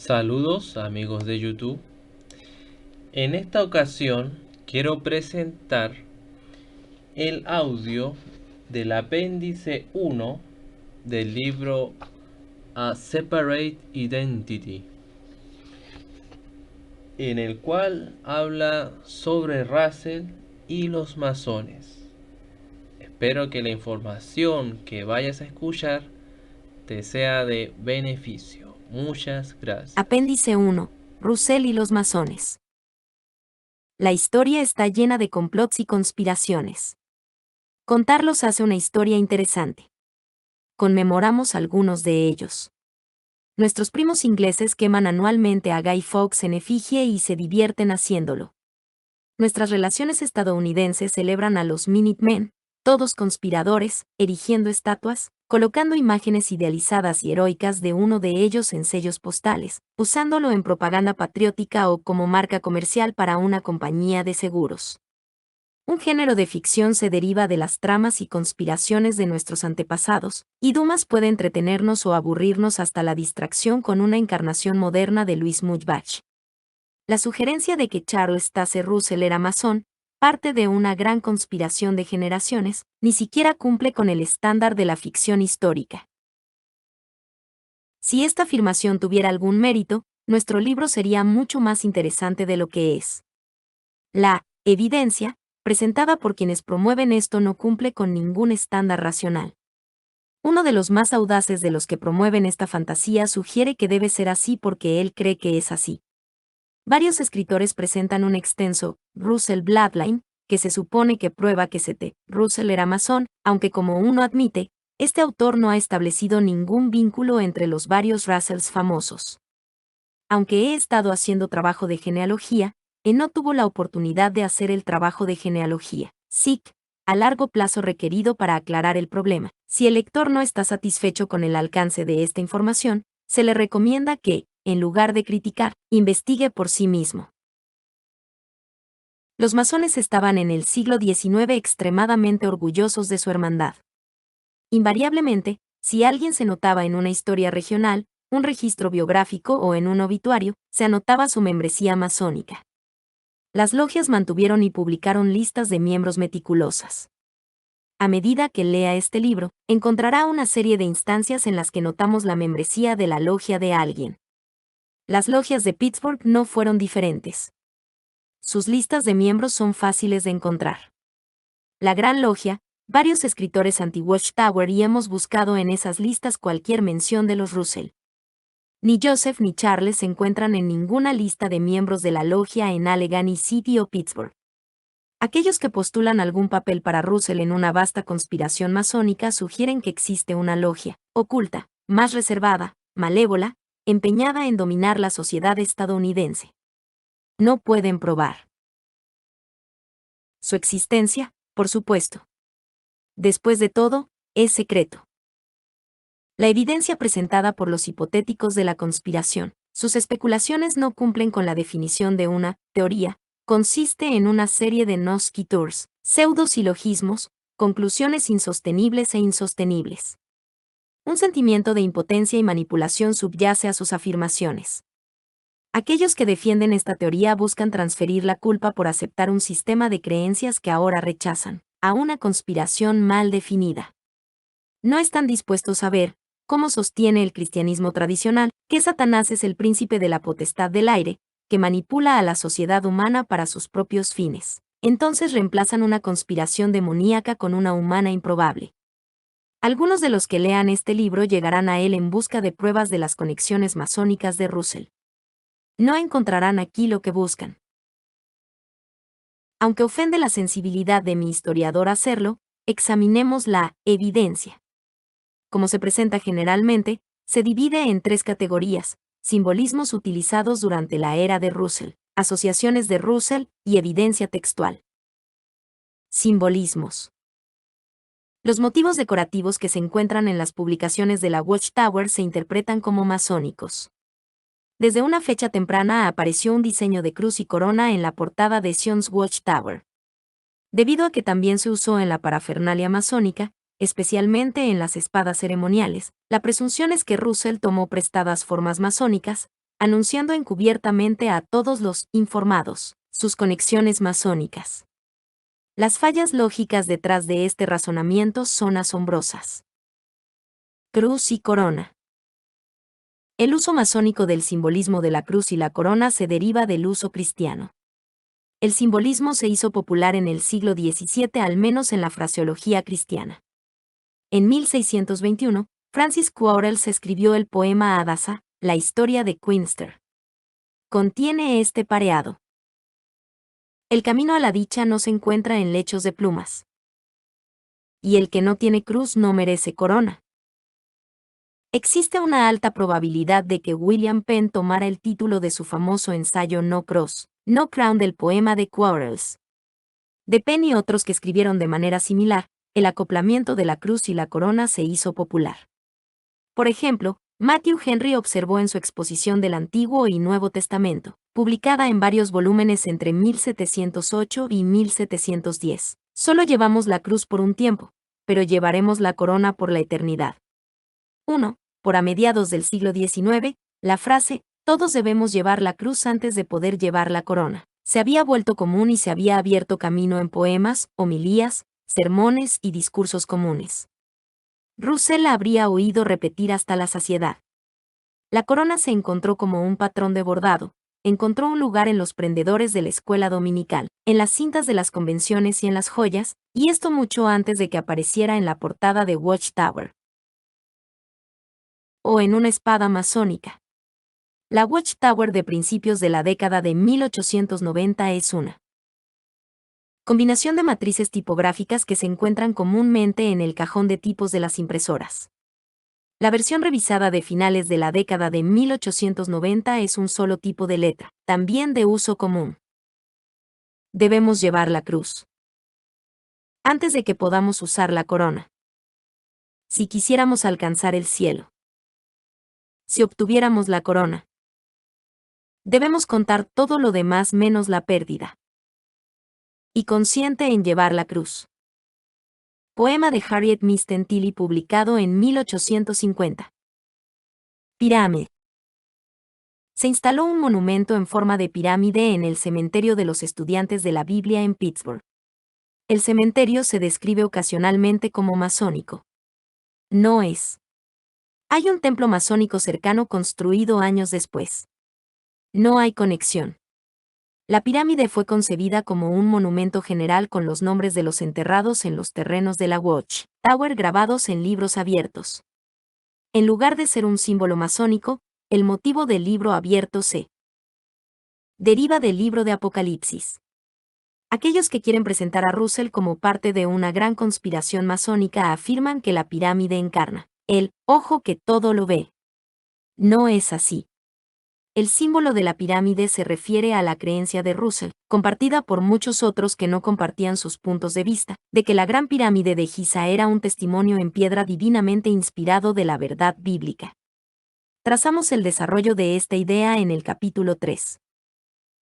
Saludos amigos de YouTube. En esta ocasión quiero presentar el audio del apéndice 1 del libro A Separate Identity, en el cual habla sobre Russell y los masones. Espero que la información que vayas a escuchar te sea de beneficio. Muchas gracias. Apéndice 1. Russell y los masones. La historia está llena de complots y conspiraciones. Contarlos hace una historia interesante. Conmemoramos algunos de ellos. Nuestros primos ingleses queman anualmente a Guy Fawkes en efigie y se divierten haciéndolo. Nuestras relaciones estadounidenses celebran a los Minutemen, todos conspiradores, erigiendo estatuas, colocando imágenes idealizadas y heroicas de uno de ellos en sellos postales, usándolo en propaganda patriótica o como marca comercial para una compañía de seguros. Un género de ficción se deriva de las tramas y conspiraciones de nuestros antepasados, y Dumas puede entretenernos o aburrirnos hasta la distracción con una encarnación moderna de Louis Mudbach. La sugerencia de que Charles Taze Russell era masón, parte de una gran conspiración de generaciones, ni siquiera cumple con el estándar de la ficción histórica. Si esta afirmación tuviera algún mérito, nuestro libro sería mucho más interesante de lo que es. La evidencia, presentada por quienes promueven esto, no cumple con ningún estándar racional. Uno de los más audaces de los que promueven esta fantasía sugiere que debe ser así porque él cree que es así. Varios escritores presentan un extenso Russell Bloodline, que se supone que prueba que St. Russell era masón, aunque como uno admite, este autor no ha establecido ningún vínculo entre los varios Russells famosos. Aunque he estado haciendo trabajo de genealogía, no tuvo la oportunidad de hacer el trabajo de genealogía, SIC, a largo plazo requerido para aclarar el problema. Si el lector no está satisfecho con el alcance de esta información, se le recomienda que, en lugar de criticar, investigue por sí mismo. Los masones estaban en el siglo XIX extremadamente orgullosos de su hermandad. Invariablemente, si alguien se notaba en una historia regional, un registro biográfico o en un obituario, se anotaba su membresía masónica. Las logias mantuvieron y publicaron listas de miembros meticulosas. A medida que lea este libro, encontrará una serie de instancias en las que notamos la membresía de la logia de alguien. Las logias de Pittsburgh no fueron diferentes. Sus listas de miembros son fáciles de encontrar. La Gran Logia, varios escritores anti-Watchtower y hemos buscado en esas listas cualquier mención de los Russell. Ni Joseph ni Charles se encuentran en ninguna lista de miembros de la logia en Allegheny City o Pittsburgh. Aquellos que postulan algún papel para Russell en una vasta conspiración masónica sugieren que existe una logia, oculta, más reservada, malévola, empeñada en dominar la sociedad estadounidense. No pueden probar su existencia, por supuesto. Después de todo, es secreto. La evidencia presentada por los hipotéticos de la conspiración, sus especulaciones no cumplen con la definición de una teoría, consiste en una serie de non-sequiturs, pseudosilogismos, conclusiones insostenibles e insostenibles. Un sentimiento de impotencia y manipulación subyace a sus afirmaciones. Aquellos que defienden esta teoría buscan transferir la culpa por aceptar un sistema de creencias que ahora rechazan, a una conspiración mal definida. No están dispuestos a ver, como sostiene el cristianismo tradicional, que Satanás es el príncipe de la potestad del aire, que manipula a la sociedad humana para sus propios fines. Entonces reemplazan una conspiración demoníaca con una humana improbable. Algunos de los que lean este libro llegarán a él en busca de pruebas de las conexiones masónicas de Russell. No encontrarán aquí lo que buscan. Aunque ofende la sensibilidad de mi historiador hacerlo, examinemos la evidencia. Como se presenta generalmente, se divide en tres categorías: simbolismos utilizados durante la era de Russell, asociaciones de Russell y evidencia textual. Simbolismos. Los motivos decorativos que se encuentran en las publicaciones de la Watchtower se interpretan como masónicos. Desde una fecha temprana apareció un diseño de cruz y corona en la portada de Sion's Watchtower. Debido a que también se usó en la parafernalia masónica, especialmente en las espadas ceremoniales, la presunción es que Russell tomó prestadas formas masónicas, anunciando encubiertamente a todos los informados sus conexiones masónicas. Las fallas lógicas detrás de este razonamiento son asombrosas. Cruz y corona. El uso masónico del simbolismo de la cruz y la corona se deriva del uso cristiano. El simbolismo se hizo popular en el siglo XVII, al menos en la fraseología cristiana. En 1621, Francis Quarles escribió el poema Hadassah, la historia de Queenster. Contiene este pareado. El camino a la dicha no se encuentra en lechos de plumas. Y el que no tiene cruz no merece corona. Existe una alta probabilidad de que William Penn tomara el título de su famoso ensayo No Cross, No Crown del poema de Quarles. De Penn y otros que escribieron de manera similar, el acoplamiento de la cruz y la corona se hizo popular. Por ejemplo, Matthew Henry observó en su exposición del Antiguo y Nuevo Testamento, publicada en varios volúmenes entre 1708 y 1710. Solo llevamos la cruz por un tiempo, pero llevaremos la corona por la eternidad. 1. Por a mediados del siglo XIX, la frase, todos debemos llevar la cruz antes de poder llevar la corona, se había vuelto común y se había abierto camino en poemas, homilías, sermones y discursos comunes. Russell la habría oído repetir hasta la saciedad. La corona se encontró como un patrón de bordado, encontró un lugar en los prendedores de la escuela dominical, en las cintas de las convenciones y en las joyas, y esto mucho antes de que apareciera en la portada de Watchtower. O en una espada masónica. La Watchtower de principios de la década de 1890 es una combinación de matrices tipográficas que se encuentran comúnmente en el cajón de tipos de las impresoras. La versión revisada de finales de la década de 1890 es un solo tipo de letra, también de uso común. Debemos llevar la cruz antes de que podamos usar la corona. Si quisiéramos alcanzar el cielo, si obtuviéramos la corona, debemos contar todo lo demás menos la pérdida. Y consciente en llevar la cruz. Poema de Harriet Misten Tilley publicado en 1850. Pirámide. Se instaló un monumento en forma de pirámide en el cementerio de los estudiantes de la Biblia en Pittsburgh. El cementerio se describe ocasionalmente como masónico. No es. Hay un templo masónico cercano construido años después. No hay conexión. La pirámide fue concebida como un monumento general con los nombres de los enterrados en los terrenos de la Watch Tower grabados en libros abiertos. En lugar de ser un símbolo masónico, el motivo del libro abierto se deriva del libro de Apocalipsis. Aquellos que quieren presentar a Russell como parte de una gran conspiración masónica afirman que la pirámide encarna el ojo que todo lo ve. No es así. El símbolo de la pirámide se refiere a la creencia de Russell, compartida por muchos otros que no compartían sus puntos de vista, de que la Gran Pirámide de Giza era un testimonio en piedra divinamente inspirado de la verdad bíblica. Trazamos el desarrollo de esta idea en el capítulo 3.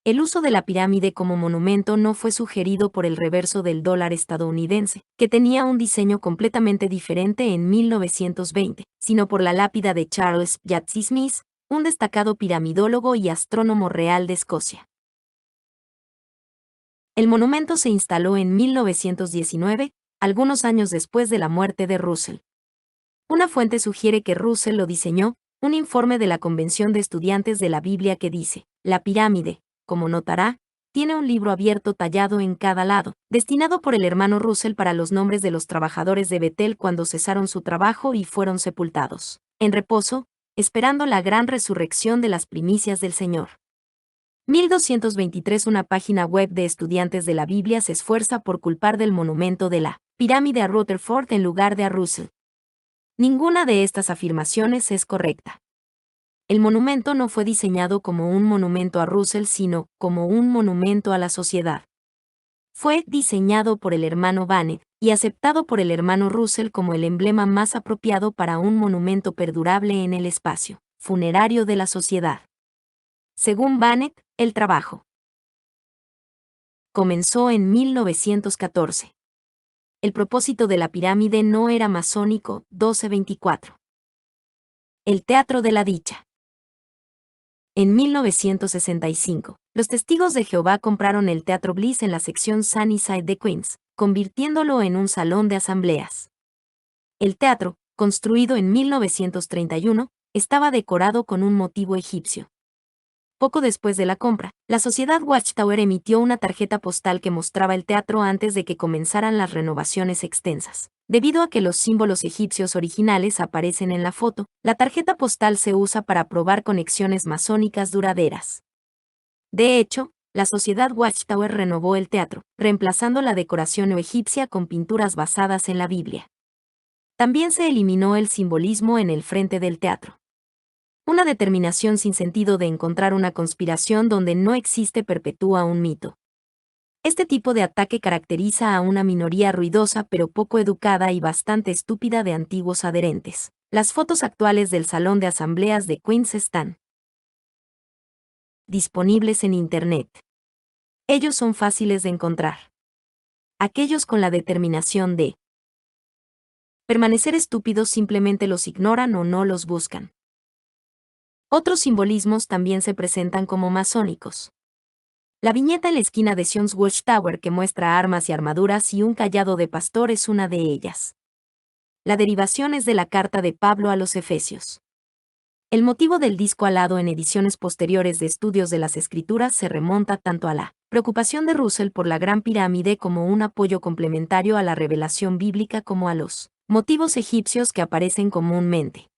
El uso de la pirámide como monumento no fue sugerido por el reverso del dólar estadounidense, que tenía un diseño completamente diferente en 1920, sino por la lápida de Charles Yates Smith, un destacado piramidólogo y astrónomo real de Escocia. El monumento se instaló en 1919, algunos años después de la muerte de Russell. Una fuente sugiere que Russell lo diseñó, un informe de la Convención de Estudiantes de la Biblia que dice, la pirámide, como notará, tiene un libro abierto tallado en cada lado, destinado por el hermano Russell para los nombres de los trabajadores de Betel cuando cesaron su trabajo y fueron sepultados en reposo, esperando la gran resurrección de las primicias del Señor. 1223. Una página web de estudiantes de la Biblia se esfuerza por culpar del monumento de la pirámide a Rutherford en lugar de a Russell. Ninguna de estas afirmaciones es correcta. El monumento no fue diseñado como un monumento a Russell, sino como un monumento a la sociedad. Fue diseñado por el hermano Bannett y aceptado por el hermano Russell como el emblema más apropiado para un monumento perdurable en el espacio funerario de la sociedad. Según Bannett, el trabajo comenzó en 1914. El propósito de la pirámide no era masónico. 1224. El teatro de la dicha. En 1965, los testigos de Jehová compraron el Teatro Bliss en la sección Sunnyside de Queens, convirtiéndolo en un salón de asambleas. El teatro, construido en 1931, estaba decorado con un motivo egipcio. Poco después de la compra, la sociedad Watchtower emitió una tarjeta postal que mostraba el teatro antes de que comenzaran las renovaciones extensas. Debido a que los símbolos egipcios originales aparecen en la foto, la tarjeta postal se usa para probar conexiones masónicas duraderas. De hecho, la sociedad Watchtower renovó el teatro, reemplazando la decoración egipcia con pinturas basadas en la Biblia. También se eliminó el simbolismo en el frente del teatro. Una determinación sin sentido de encontrar una conspiración donde no existe perpetúa un mito. Este tipo de ataque caracteriza a una minoría ruidosa pero poco educada y bastante estúpida de antiguos adherentes. Las fotos actuales del Salón de Asambleas de Queens están disponibles en Internet. Ellos son fáciles de encontrar. Aquellos con la determinación de permanecer estúpidos simplemente los ignoran o no los buscan. Otros simbolismos también se presentan como masónicos. La viñeta en la esquina de Sion's Watchtower que muestra armas y armaduras y un cayado de pastor es una de ellas. La derivación es de la carta de Pablo a los Efesios. El motivo del disco alado en ediciones posteriores de estudios de las escrituras se remonta tanto a la preocupación de Russell por la Gran Pirámide como un apoyo complementario a la revelación bíblica como a los motivos egipcios que aparecen comúnmente.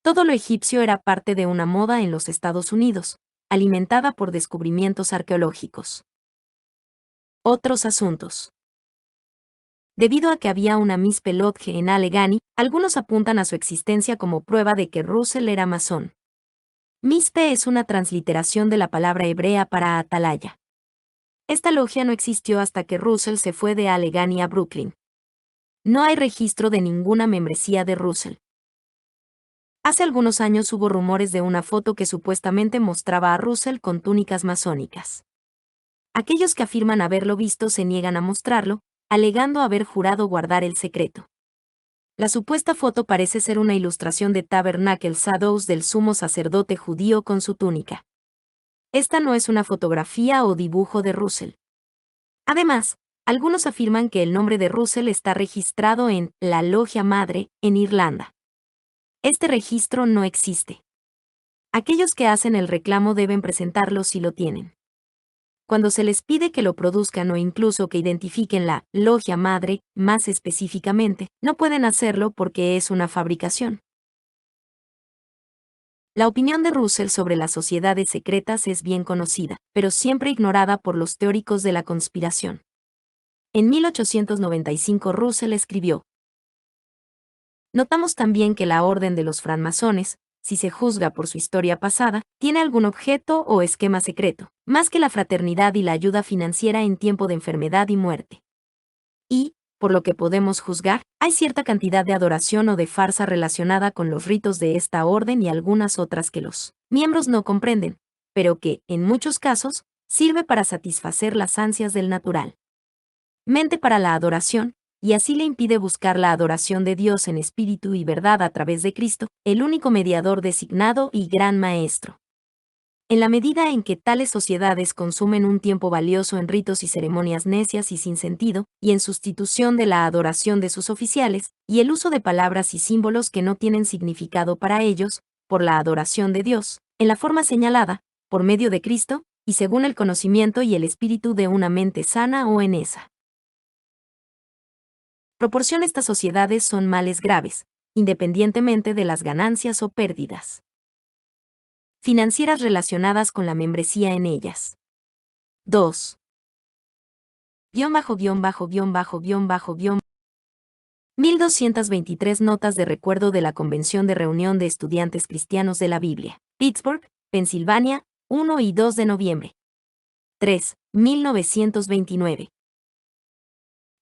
Todo lo egipcio era parte de una moda en los Estados Unidos, alimentada por descubrimientos arqueológicos. Otros asuntos. Debido a que había una Miss Pelotge en Allegheny, algunos apuntan a su existencia como prueba de que Russell era masón. Mizpe es una transliteración de la palabra hebrea para atalaya. Esta logia no existió hasta que Russell se fue de Allegheny a Brooklyn. No hay registro de ninguna membresía de Russell. Hace algunos años hubo rumores de una foto que supuestamente mostraba a Russell con túnicas masónicas. Aquellos que afirman haberlo visto se niegan a mostrarlo, alegando haber jurado guardar el secreto. La supuesta foto parece ser una ilustración de Tabernacle Shadows del sumo sacerdote judío con su túnica. Esta no es una fotografía o dibujo de Russell. Además, algunos afirman que el nombre de Russell está registrado en la Logia Madre, en Irlanda. Este registro no existe. Aquellos que hacen el reclamo deben presentarlo si lo tienen. Cuando se les pide que lo produzcan o incluso que identifiquen la logia madre, más específicamente, no pueden hacerlo porque es una fabricación. La opinión de Russell sobre las sociedades secretas es bien conocida, pero siempre ignorada por los teóricos de la conspiración. En 1895 Russell escribió: notamos también que la orden de los francmasones, si se juzga por su historia pasada, tiene algún objeto o esquema secreto, más que la fraternidad y la ayuda financiera en tiempo de enfermedad y muerte. Y, por lo que podemos juzgar, hay cierta cantidad de adoración o de farsa relacionada con los ritos de esta orden y algunas otras que los miembros no comprenden, pero que, en muchos casos, sirve para satisfacer las ansias del natural mente para la adoración, y así le impide buscar la adoración de Dios en espíritu y verdad a través de Cristo, el único mediador designado y gran maestro. En la medida en que tales sociedades consumen un tiempo valioso en ritos y ceremonias necias y sin sentido, y en sustitución de la adoración de sus oficiales, y el uso de palabras y símbolos que no tienen significado para ellos, por la adoración de Dios, en la forma señalada, por medio de Cristo, y según el conocimiento y el espíritu de una mente sana o en esa proporción estas sociedades son males graves, independientemente de las ganancias o pérdidas financieras relacionadas con la membresía en ellas. 2. 1223 notas de recuerdo de la Convención de Reunión de Estudiantes Cristianos de la Biblia, Pittsburgh, Pensilvania, 1 y 2 de noviembre. 3. 1929.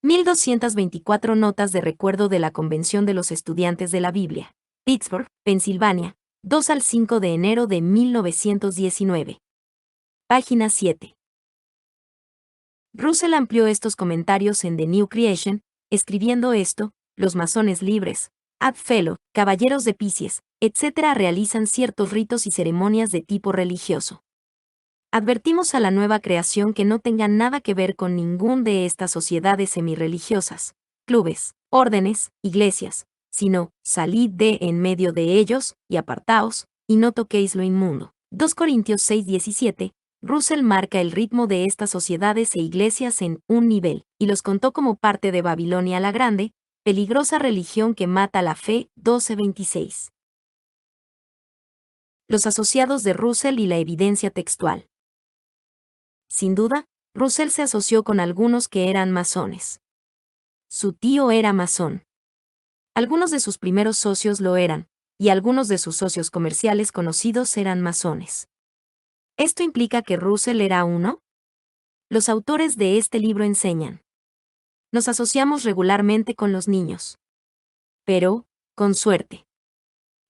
1224 notas de recuerdo de la Convención de los Estudiantes de la Biblia, Pittsburgh, Pensilvania, 2 al 5 de enero de 1919. Página 7. Russell amplió estos comentarios en The New Creation, escribiendo esto: los masones libres, Oddfellow, caballeros de Pisces, etc. realizan ciertos ritos y ceremonias de tipo religioso. Advertimos a la nueva creación que no tenga nada que ver con ningún de estas sociedades semirreligiosas, clubes, órdenes, iglesias, sino, salid de en medio de ellos, y apartaos, y no toquéis lo inmundo. 2 Corintios 6:17. Russell marca el ritmo de estas sociedades e iglesias en un nivel, y los contó como parte de Babilonia la Grande, peligrosa religión que mata la fe. 12:26. Los asociados de Russell y la evidencia textual. Sin duda, Russell se asoció con algunos que eran masones. Su tío era masón. Algunos de sus primeros socios lo eran, y algunos de sus socios comerciales conocidos eran masones. ¿Esto implica que Russell era uno? Los autores de este libro enseñan. Nos asociamos regularmente con los niños. Pero, con suerte.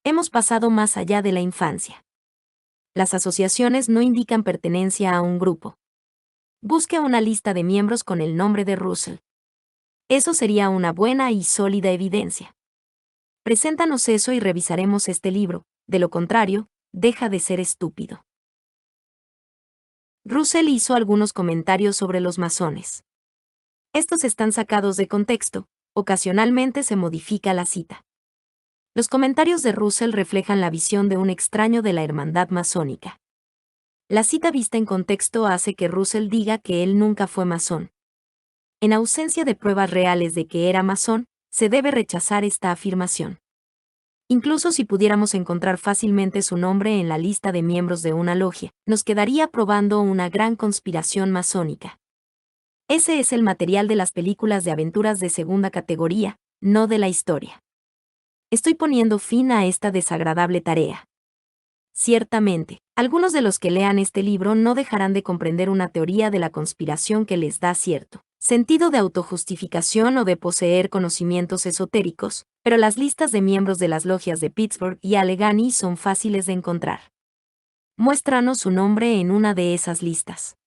Hemos pasado más allá de la infancia. Las asociaciones no indican pertenencia a un grupo. Busque una lista de miembros con el nombre de Russell. Eso sería una buena y sólida evidencia. Preséntanos eso y revisaremos este libro, de lo contrario, deja de ser estúpido. Russell hizo algunos comentarios sobre los masones. Estos están sacados de contexto, ocasionalmente se modifica la cita. Los comentarios de Russell reflejan la visión de un extraño de la hermandad masónica. La cita vista en contexto hace que Russell diga que él nunca fue masón. En ausencia de pruebas reales de que era masón, se debe rechazar esta afirmación. Incluso si pudiéramos encontrar fácilmente su nombre en la lista de miembros de una logia, nos quedaría probando una gran conspiración masónica. Ese es el material de las películas de aventuras de segunda categoría, no de la historia. Estoy poniendo fin a esta desagradable tarea. Ciertamente, algunos de los que lean este libro no dejarán de comprender una teoría de la conspiración que les da cierto sentido de autojustificación o de poseer conocimientos esotéricos, pero las listas de miembros de las logias de Pittsburgh y Allegheny son fáciles de encontrar. Muéstranos su nombre en una de esas listas.